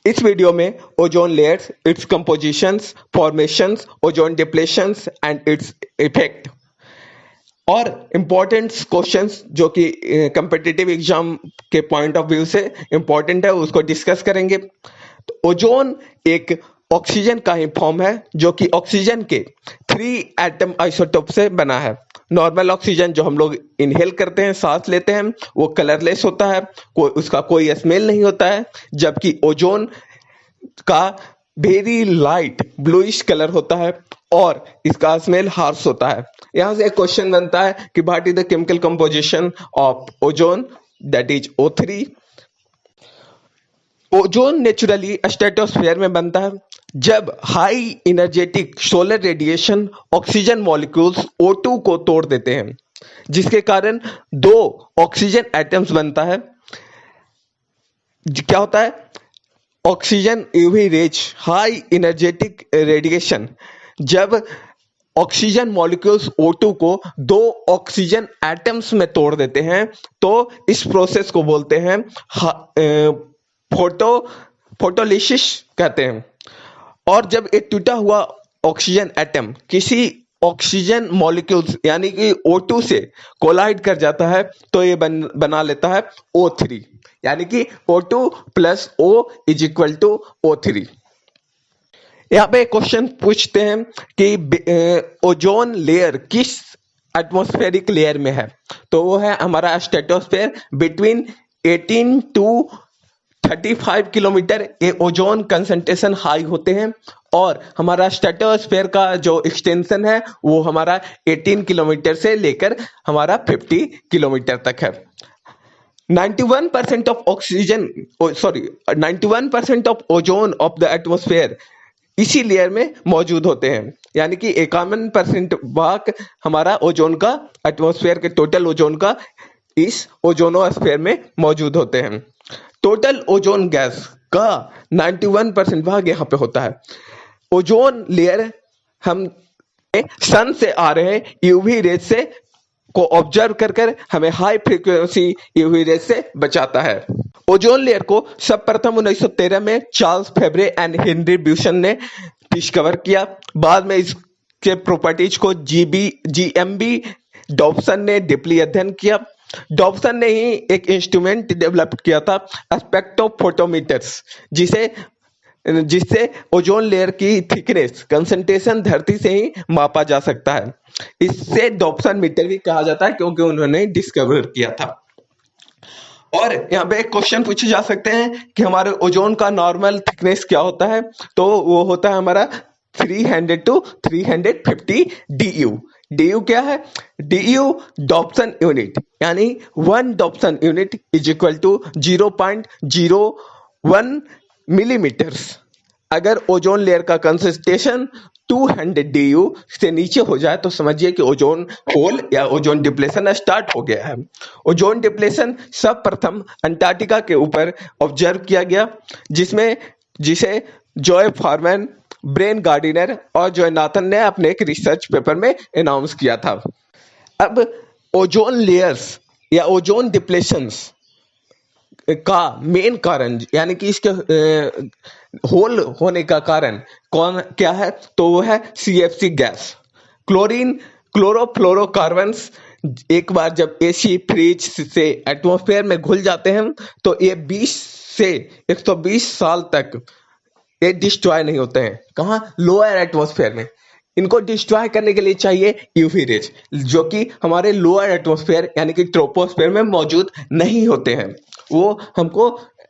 इस वीडियो में ozone layers, its compositions, formations, ozone depletions and its effect और important questions जो कि कम्पिटिटिव एग्जाम के पॉइंट ऑफ व्यू से इम्पोर्टेंट है उसको डिस्कस करेंगे। तो ओजोन एक ऑक्सीजन का ही फॉर्म है जो कि ऑक्सीजन के 3 एटम आइसोटोप से बना है। नॉर्मल ऑक्सीजन जो हम लोग इनहेल करते हैं, सांस लेते हैं, वो कलरलेस होता है, उसका कोई स्मेल नहीं होता है, जबकि ओजोन का वेरी लाइट ब्लूइश कलर होता है और इसका स्मेल हार्श होता है। यहां से एक क्वेश्चन बनता है कि what is the chemical composition of ozone, that is O3। Ozone naturally stratosphere में बनता है जब high energetic solar radiation oxygen molecules O2 को तोड़ देते हैं, जिसके कारण 2 ऑक्सीजन एटम्स बनता है। क्या होता है? Oxygen UV rays high energetic radiation जब ऑक्सीजन मॉलिक्यूल्स O2 को 2 ऑक्सीजन एटम्स में तोड़ देते हैं तो इस प्रोसेस को बोलते हैं फोटोलिसिस कहते हैं। और जब एक टूटा हुआ ऑक्सीजन एटम किसी ऑक्सीजन मॉलिक्यूल्स यानी कि O2 से कोलाइड कर जाता है तो ये बना लेता है O3, यानी कि O2 plus O is equal to O3। यहाँ पे क्वेश्चन पूछते हैं कि ओजोन लेयर किस एटमॉस्फेरिक लेयर में है, तो वो है हमारा स्ट्रेटोस्फेयर। बिटवीन 18 टू 35 किलोमीटर ये ओजोन कंसंट्रेशन हाई होते हैं और हमारा स्ट्रेटोस्फेयर का जो एक्सटेंशन है वो हमारा 18 किलोमीटर से लेकर हमारा 50 किलोमीटर तक है। 91% of oxygen 91% of ozone of the atmosphere इसी लेयर में मौजूद होते हैं, यानी कि 51% भाग हमारा ओजोन का एटमॉस्फेयर के टोटल ओजोन का इस ओजोनोस्फेयर में मौजूद होते हैं। टोटल ओजोन गैस का 91% भाग यहाँ पे होता है। ओजोन लेयर हम सन से आ रहे यूवी रेज से को ऑब्जर्व कर हमें हाई फ्रीक्वेंसी यूवी रेज से बचाता है। ओजोन लेयर को सर्वप्रथम 1913 में चार्ल्स फेब्रे एंड हेनरी ब्यूसन ने डिस्कवर किया। बाद में इसके प्रॉपर्टीज को GMB डॉब्सन ने डीपली अध्ययन किया। डॉब्सन ने ही एक इंस्ट्रूमेंट डेवलप किया था, स्पेक्ट्रोफोटोमीटर्स, जिससे ओजोन लेयर की थिकनेस कंसंट्रेशन धरती से ही मापा जा सकता है। इससे डॉब्सन मीटर भी कहा जाता है क्योंकि उन्होंने डिस्कवर किया था। और यहाँ पे एक क्वेश्चन पूछे जा सकते हैं कि हमारे ओजोन का नॉर्मल थिकनेस क्या होता है, तो वो होता है हमारा 300 टू 350 DU। DU क्या है? DU डॉब्सन यूनिट, यानी 1 Dobson unit is equal to 0.01 millimetres. अगर ओजोन लेयर का कंसंट्रेशन 200 DU से नीचे हो जाए तो समझिए कि ओजोन होल या ओजोन डिप्लेशन स्टार्ट हो गया है। ओजोन डिप्लेशन सर्वप्रथम अंटार्कटिका के ऊपर ऑब्जर्व किया गया, जिसे जॉय फॉरमैन, ब्रेन गार्डिनर और जॉयनाथन ने अपने एक रिसर्च पेपर में अनाउंस किया था। अब ओजोन लेयर्स या ओजोन डिप्लेशंस का मेन कारण यानी कि इसके होल होने का कारण क्या है, तो वो है CFC गैस, क्लोरोफ्लोरोकार्बन्स। एक बार जब एसी फ्रिज से एटमॉस्फेयर में घुल जाते हैं तो ये 20 से 120 साल तक ये डिस्ट्रॉय नहीं होते हैं। कहाँ? लोअर एटमॉस्फेयर में। इनको डिस्ट्रॉय करने के लिए चाहिए यूवी रेज, जो कि हमारे लोअर एटमॉस्फेयर यानी कि ट्रोपोस्फेयर में मौजूद नहीं होते हैं। वो हमको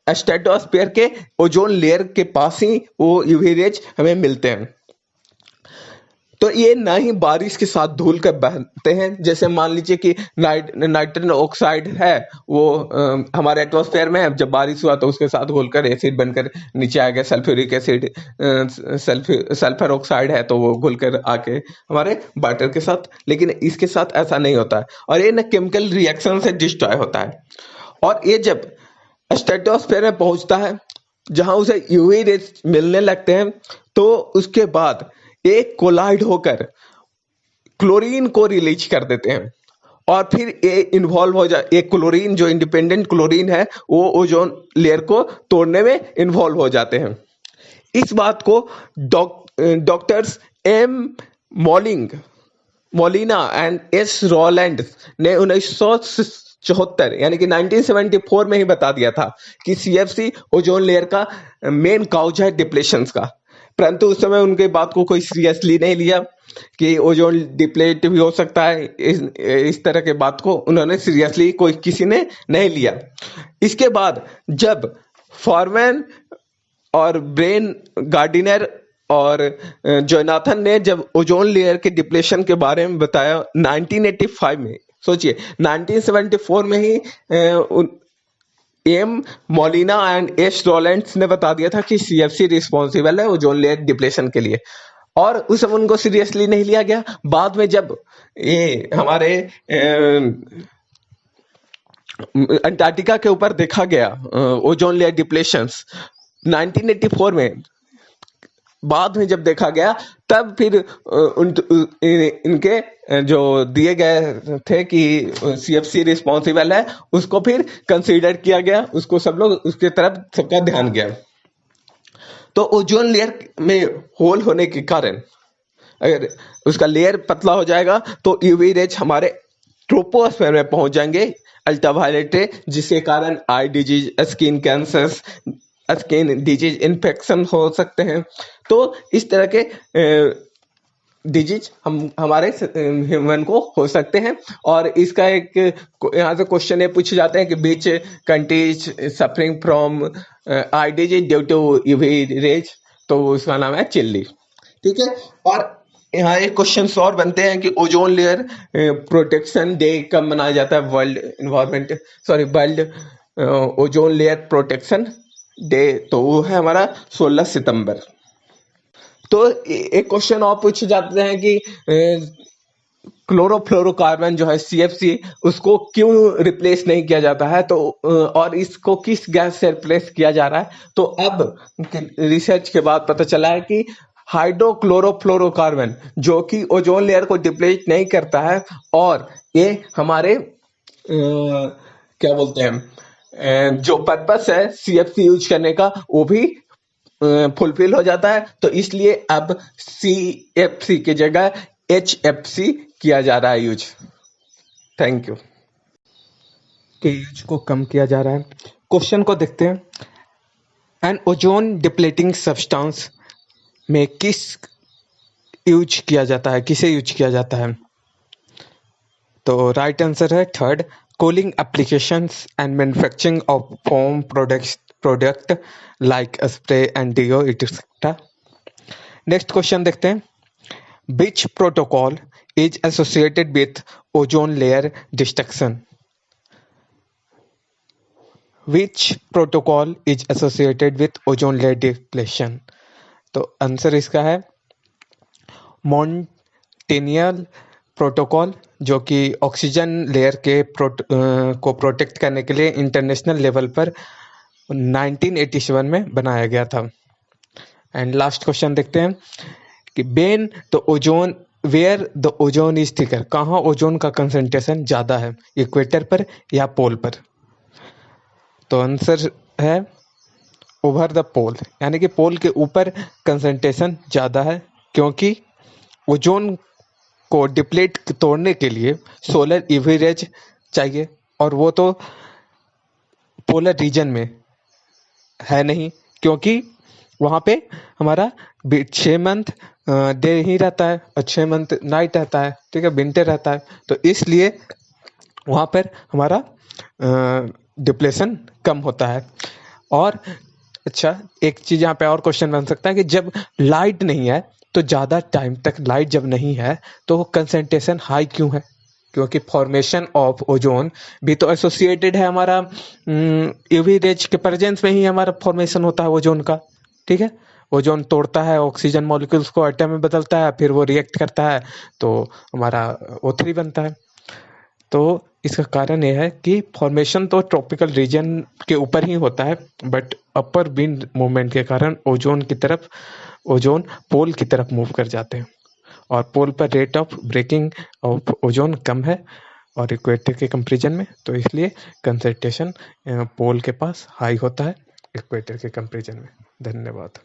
स्ट्रेटोस्फेयर के ओजोन लेयर के पास ही वो यूवी रेज हमें मिलते हैं। तो ये ना ही बारिश के साथ धुल कर बहते हैं, जैसे मान लीजिए कि नाइट्रोजन ऑक्साइड है वो हमारे एटमॉस्फेयर में है, जब बारिश हुआ तो उसके साथ घुलकर एसिड बनकर नीचे आ गया, सल्फ्यूरिक एसिड, सल्फर ऑक्साइड है तो वो घुलकर आके हमारे वाटर के साथ, लेकिन इसके साथ ऐसा नहीं होता है और ये ना केमिकल रिएक्शन से डिस्ट्रॉय होता है। और ये जब स्ट्रेटोस्फेयर में पहुंचता है जहां उसे यूवी रेज मिलने लगते हैं तो उसके बाद एक कोलाइड होकर क्लोरीन को रिलीज कर देते हैं और फिर ये इन्वॉल्व हो जाए, एक क्लोरीन जो इंडिपेंडेंट क्लोरीन है वो ओजोन लेयर को तोड़ने में इन्वॉल्व हो जाते हैं। इस बात को डॉक्टर्स एम मॉलिंग मोलिना एंड एस रॉलैंड ने 1974 यानी कि 1974 में ही बता दिया था कि सीएफसी ओजोन लेयर का मेन काउज है डिप्लेशंस का। परंतु उस समय उनके बात को कोई सीरियसली नहीं लिया कि ओजोन डिप्लेट भी हो सकता है, इस तरह के बात को उन्होंने सीरियसली कोई किसी ने नहीं लिया। इसके बाद जब फॉरमैन और ब्रेन गार्डिनर और जोनाथन ने जब ओजोन लेयर के डिप्लेशन के बारे में बताया 1985 में, सोचिए 1974 में ही एम मोलिना एंड एस रॉलेंट्स ने बता दिया था कि सीएफसी रिस्पॉन्सिबल है ओजोन लेयर डिप्लेशन के लिए, और उस समय उनको सीरियसली नहीं लिया गया। बाद में जब ये हमारे अंटार्कटिका के ऊपर देखा गया ओजोन लेयर डिप्लेशंस 1984 में, बाद में जब देखा गया तब फिर इनके जो दिए गए थे कि सीएफसी रिस्पॉन्सिबल है उसको फिर कंसीडर किया गया, उसको सब लोग उसके तरफ सबका ध्यान गया। तो ओजोन लेयर में होल होने के कारण अगर उसका लेयर पतला हो जाएगा तो यूवी रेज हमारे ट्रोपोस्फेयर में पहुंच जाएंगे अल्ट्रावायलेट रे, जिसके कारण eye disease, skin cancer, skin disease infection हो सकते हैं। तो इस तरह के डिजीज हमारे ह्यूमन को हो सकते हैं। और इसका एक यहाँ से क्वेश्चन ये पूछे जाते हैं कि which countries suffering from eye disease due to UV rays, तो उसका नाम है चिली। ठीक है, और यहाँ एक क्वेश्चन और बनते हैं कि ओजोन लेयर प्रोटेक्शन डे कब मनाया जाता है? World ozone layer protection day, तो वो है हमारा 16 सितंबर। तो एक क्वेश्चन और पूछे जाते हैं कि क्लोरोफ्लोरोकार्बन जो है सीएफसी, उसको क्यों रिप्लेस नहीं किया जाता है, तो और इसको किस गैस से रिप्लेस किया जा रहा है? तो अब रिसर्च के बाद पता चला है कि हाइड्रोक्लोरोफ्लोरोकार्बन जो कि ओजोन लेयर को डिप्लेट नहीं करता है, और ये हमारे क्या बोलते हैं जो पर्पस है सीएफसी यूज करने का वो भी फुलफिल हो जाता है। तो इसलिए अब सीएफसी की जगह एचएफसी किया जा रहा है यूज। Thank you. के यूज को कम किया जा रहा है। क्वेश्चन को देखते हैं, एन ओजोन डिप्लेटिंग सब्सटेंस में किस यूज किया जाता है, किसे यूज किया जाता है? तो राइट आंसर है third, cooling applications and manufacturing of foam product like spray and deo etcetera. Next question देखते हैं, which protocol is associated with ozone layer destruction? Which protocol is associated with ozone layer depletion? तो answer इसका है मॉन्टेनियल protocol, जो कि oxygen layer के को protect करने के लिए इंटरनेशनल लेवल पर 1987 में बनाया गया था। एंड लास्ट क्वेश्चन देखते हैं कि when the ozone where the ozone is thicker, कहाँ ओजोन का कंसंट्रेशन ज़्यादा है, इक्वेटर पर या पोल पर? तो आंसर है ओवर द पोल, यानी कि पोल के ऊपर कंसंट्रेशन ज़्यादा है, क्योंकि ओजोन को डिप्लेट तोड़ने के लिए सोलर यूवी रेज चाहिए, और वो तो पोलर रीजन में है नहीं, क्योंकि वहाँ पे हमारा 6 मंथ डे ही रहता है और 6 मंथ नाइट रहता है, ठीक है, विंटर रहता है। तो इसलिए वहाँ पर हमारा डिप्लेशन कम होता है। और अच्छा, एक चीज़ यहाँ पे और क्वेश्चन बन सकता है कि जब लाइट नहीं है, तो ज़्यादा टाइम तक लाइट जब नहीं है तो कंसंट्रेशन हाई क्यों है? क्योंकि फॉर्मेशन ऑफ ओजोन भी तो एसोसिएटेड है हमारा यूवी रेज के प्रेजेंस में ही हमारा फॉर्मेशन होता है ओजोन का, ठीक है। ओजोन तोड़ता है, ऑक्सीजन मॉलिक्यूल्स को एटम में बदलता है, फिर वो रिएक्ट करता है तो हमारा O3 बनता है। तो इसका कारण यह है कि फॉर्मेशन तो ट्रॉपिकल रीजन के ऊपर ही होता है, बट अपर विंड मूवमेंट के कारण ओजोन पोल की तरफ मूव कर जाते हैं, और पोल पर rate of breaking of ozone कम है, और इक्वेटर के कंपेरिजन में, तो इसलिए कंसंट्रेशन पोल के पास हाई होता है इक्वेटर के कंपेरिजन में। धन्यवाद।